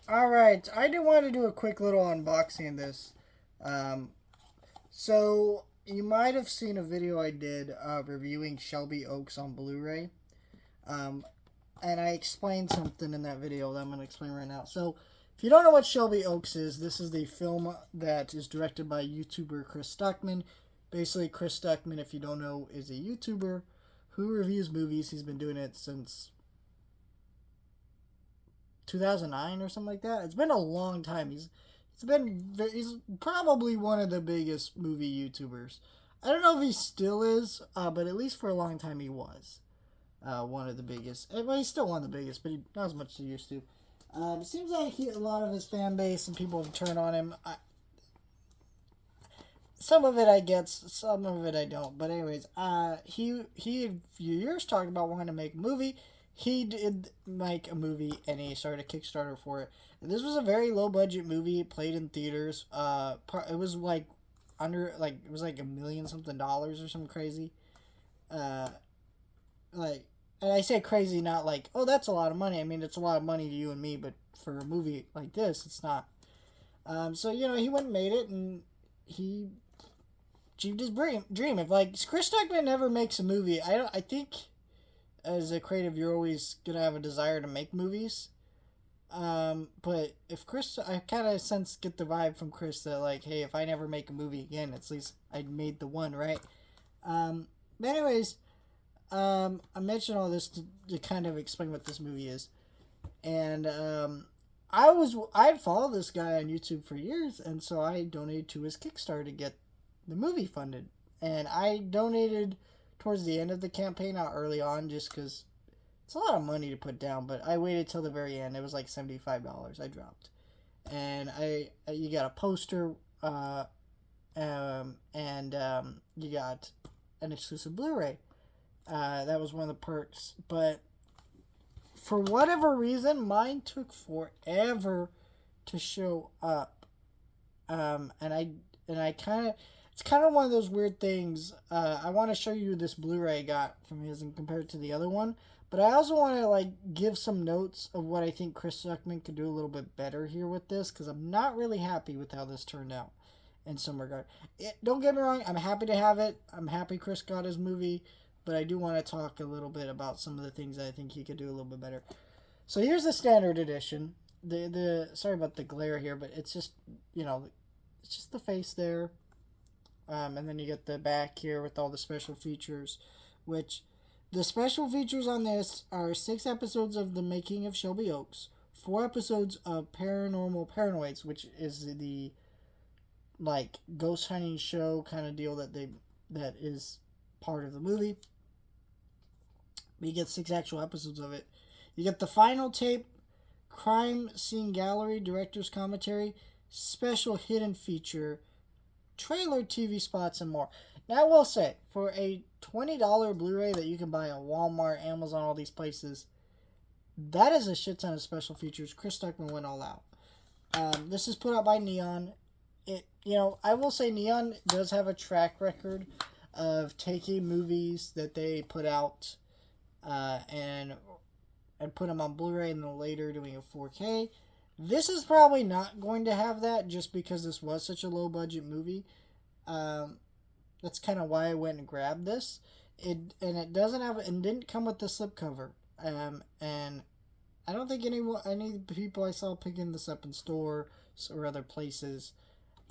All right, I do want to do a quick little unboxing of this. Um, so you might have seen a video I did reviewing Shelby Oaks on Blu-ray, um, and I explained something in that video that I'm going to explain right now. So if you don't know what Shelby Oaks is, this is the film that is directed by YouTuber Chris Stuckman. Basically, Chris Stuckman, if you don't know, is a YouTuber who reviews movies. He's been doing it since 2009 or something like that. It's been a long time. He's probably one of the biggest movie YouTubers. I don't know if he still is, but at least for a long time he was one of the biggest. Well, he's still one of the biggest, but not as much as he used to. It seems like a lot of his fan base and people have turned on him. Some of it I get, some of it I don't. But anyways, he a few years talked about wanting to make a movie. He did make a movie and he started a Kickstarter for it. And this was a very low budget movie. It played in theaters. It was like it was like $1 million something or something crazy. Uh, like, and I say crazy, not like, oh, that's a lot of money. I mean, it's a lot of money to you and me, but for a movie like this, it's not. So he went and made it, and he achieved his dream. If like Chris Stuckman never makes a movie, I think as a creative, you're always gonna have a desire to make movies. But if Chris, I kind of get the vibe from Chris that like, hey, if I never make a movie again, at least I made the one, right? But anyways, I mentioned all this to kind of explain what this movie is, and I'd followed this guy on YouTube for years, and so I donated to his Kickstarter to get the movie funded, and I donated towards the end of the campaign, not early on, just because it's a lot of money to put down. But I waited till the very end. It was like $75. I dropped, and you got a poster, and you got an exclusive Blu-ray. That was one of the perks, but for whatever reason, mine took forever to show up. And I kind of it's kind of one of those weird things. I want to show you this Blu-ray I got from his and compare it to the other one, but I also want to like give some notes of what I think Chris Suckman could do a little bit better here with this because I'm not really happy with how this turned out in some regard. Don't get me wrong, I'm happy to have it. I'm happy Chris got his movie, but I do want to talk a little bit about some of the things that I think he could do a little bit better. So here's the standard edition. The sorry about the glare here, but it's just it's just the face there, and then you get the back here with all the special features, which the special features on this are 6 episodes of The Making of Shelby Oaks, 4 episodes of Paranormal Paranoids, which is the like ghost hunting show kind of deal that is part of the movie. But you get 6 actual episodes of it. You get the final tape, crime scene gallery, director's commentary, special hidden feature, trailer, TV spots, and more. Now, I will say, for a $20 Blu-ray that you can buy at Walmart, Amazon, all these places, that is a shit ton of special features. Chris Stuckman went all out. This is put out by Neon. I will say Neon does have a track record of taking movies that they put out and put them on Blu-ray and then later doing a 4K. This is probably not going to have that just because this was such a low budget movie. That's kind of why I went and grabbed this. It doesn't have and didn't come with the slipcover. And I don't think any people I saw picking this up in stores or other places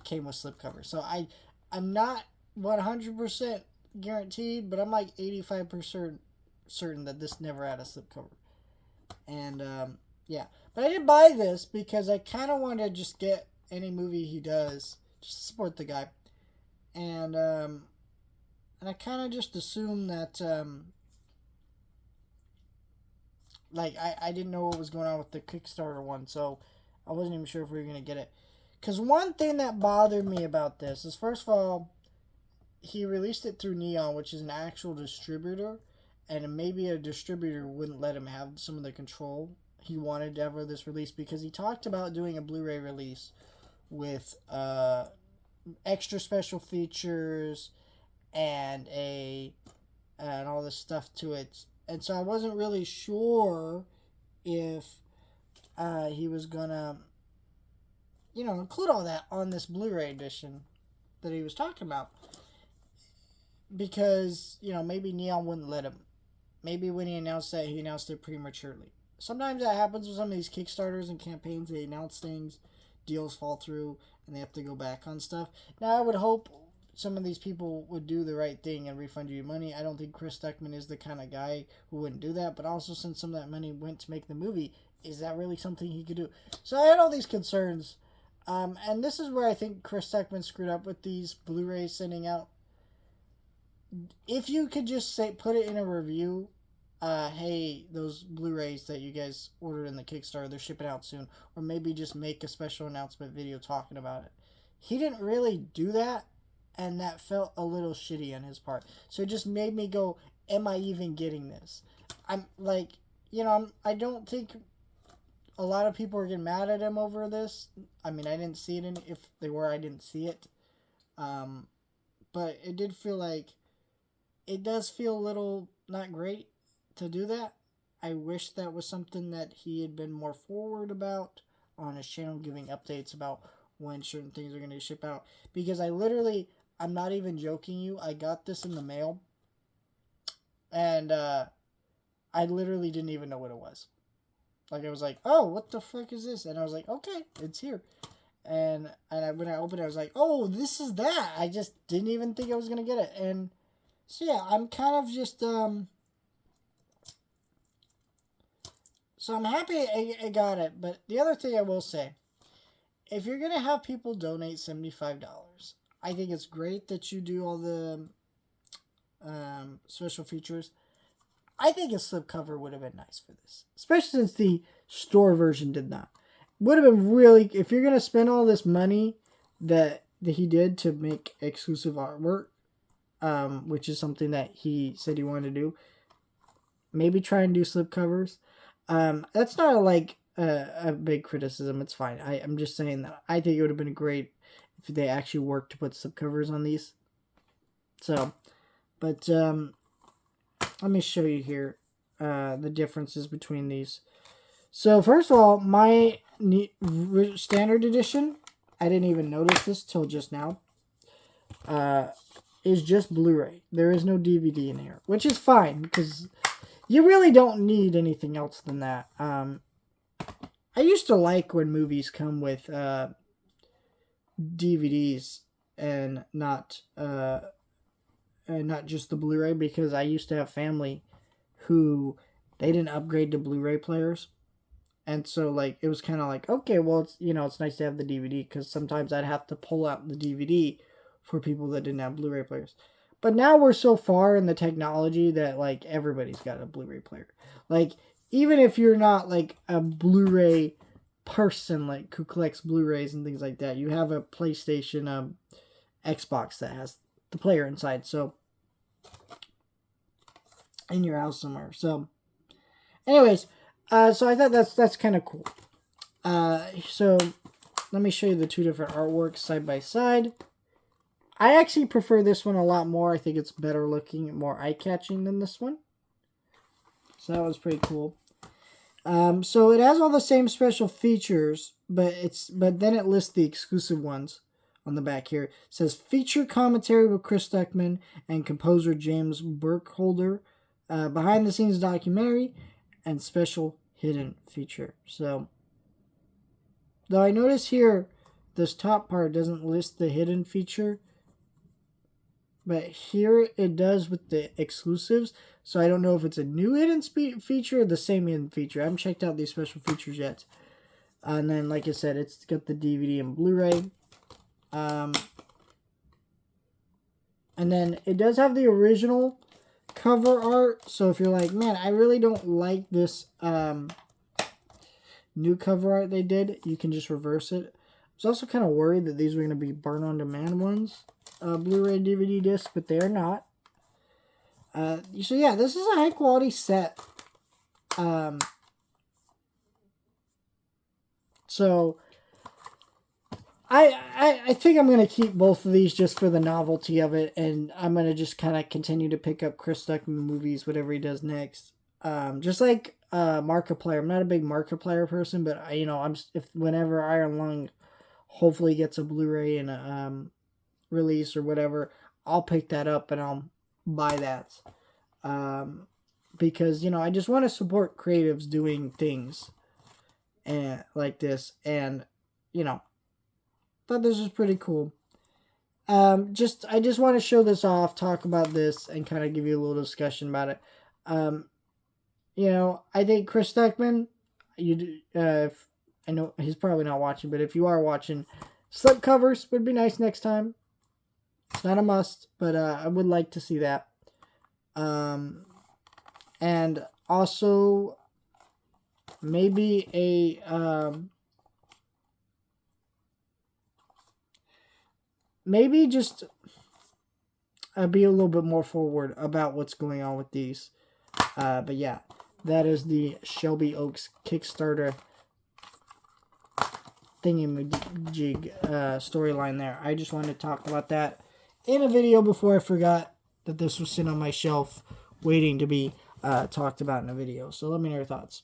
came with slipcover. So I'm not 100% guaranteed, but I'm like 85% certain that this never had a slipcover. And yeah, but I did buy this because I kind of want to just get any movie he does, just support the guy, and I kind of just assumed that like I didn't know what was going on with the Kickstarter one, so I wasn't even sure if we were gonna get it. Cause one thing that bothered me about this is first of all, he released it through Neon, which is an actual distributor, and maybe a distributor wouldn't let him have some of the control he wanted to have this release because he talked about doing a Blu-ray release with extra special features and and all this stuff to it. And so I wasn't really sure if he was gonna, include all that on this Blu-ray edition that he was talking about. Because, maybe Neon wouldn't let him. Maybe when he announced that, he announced it prematurely. Sometimes that happens with some of these Kickstarters and campaigns. They announce things, deals fall through, and they have to go back on stuff. Now, I would hope some of these people would do the right thing and refund you your money. I don't think Chris Stuckman is the kind of guy who wouldn't do that. But also, since some of that money went to make the movie, is that really something he could do? So I had all these concerns. And this is where I think Chris Stuckman screwed up with these Blu-rays sending out. If you could just put it in a review, hey, those Blu-rays that you guys ordered in the Kickstarter, they're shipping out soon. Or maybe just make a special announcement video talking about it. He didn't really do that, and that felt a little shitty on his part. So it just made me go, am I even getting this? I'm like, I don't think a lot of people are getting mad at him over this. I mean, I didn't see it if they were, I didn't see it. But it did feel like, it does feel a little not great to do that. I wish that was something that he had been more forward about on his channel, giving updates about when certain things are going to ship out. Because I'm not even joking you, I got this in the mail, and I literally didn't even know what it was. Like, I was like, oh, what the fuck is this? And I was like, okay, it's here. And when I opened it, I was like, oh, this is that. I just didn't even think I was going to get it. And so, yeah, I'm kind of just, so I'm happy I got it. But the other thing I will say, if you're going to have people donate $75, I think it's great that you do all the special features. I think a slipcover would have been nice for this, especially since the store version did not. Would have been really, if you're going to spend all this money that he did to make exclusive artwork, which is something that he said he wanted to do, maybe try and do slipcovers. That's not a big criticism. It's fine. I'm just saying that I think it would have been great if they actually worked to put slipcovers on these. So, but let me show you here the differences between these. So first of all, my standard edition, I didn't even notice this till just now, is just Blu-ray. There is no DVD in here, which is fine because you really don't need anything else than that. I used to like when movies come with DVDs and not just the Blu-ray, because I used to have family who they didn't upgrade to Blu-ray players. And so, like, it was kind of like, okay, well, it's, it's nice to have the DVD, because sometimes I'd have to pull out the DVD for people that didn't have Blu-ray players. But now we're so far in the technology that, like, everybody's got a Blu-ray player. Like, even if you're not, like, a Blu-ray person, like, who collects Blu-rays and things like that, you have a PlayStation, Xbox that has the player inside, so, in your house somewhere. So, anyways, so I thought that's kind of cool. So let me show you the two different artworks side by side. I actually prefer this one a lot more. I think it's better looking and more eye-catching than this one. So that was pretty cool. So it has all the same special features, but then it lists the exclusive ones on the back here. It says feature commentary with Chris Stuckman and composer James Burkholder, behind the scenes documentary, and special hidden feature. So, though I notice here this top part doesn't list the hidden feature, but here it does with the exclusives. So I don't know if it's a new hidden feature or the same hidden feature. I haven't checked out these special features yet. And then, like I said, it's got the DVD and Blu-ray. And then it does have the original cover art. So if you're like, man, I really don't like this new cover art they did, you can just reverse it. I was also kind of worried that these were going to be burn on demand ones, Blu-ray DVD discs, but they are not. So yeah, this is a high quality set. So I think I'm going to keep both of these just for the novelty of it, and I'm going to just kind of continue to pick up Chris Stuckman movies, whatever he does next. Just like Markiplier. I'm not a big Markiplier person, but you know, if whenever Iron Lung hopefully gets a Blu-ray and a release or whatever, I'll pick that up and I'll buy that. Because you know, I just want to support creatives doing things and like this, and you know, thought this was pretty cool. I just want to show this off, talk about this, and kind of give you a little discussion about it. You know, I think Chris Stuckman, if I know he's probably not watching, but if you are watching, slip covers would be nice next time. It's not a must, but I would like to see that. And also maybe maybe just be a little bit more forward about what's going on with these. But yeah, that is the Shelby Oaks Kickstarter thingamajig storyline there. I just wanted to talk about that in a video before I forgot that this was sitting on my shelf waiting to be talked about in a video. So let me know your thoughts.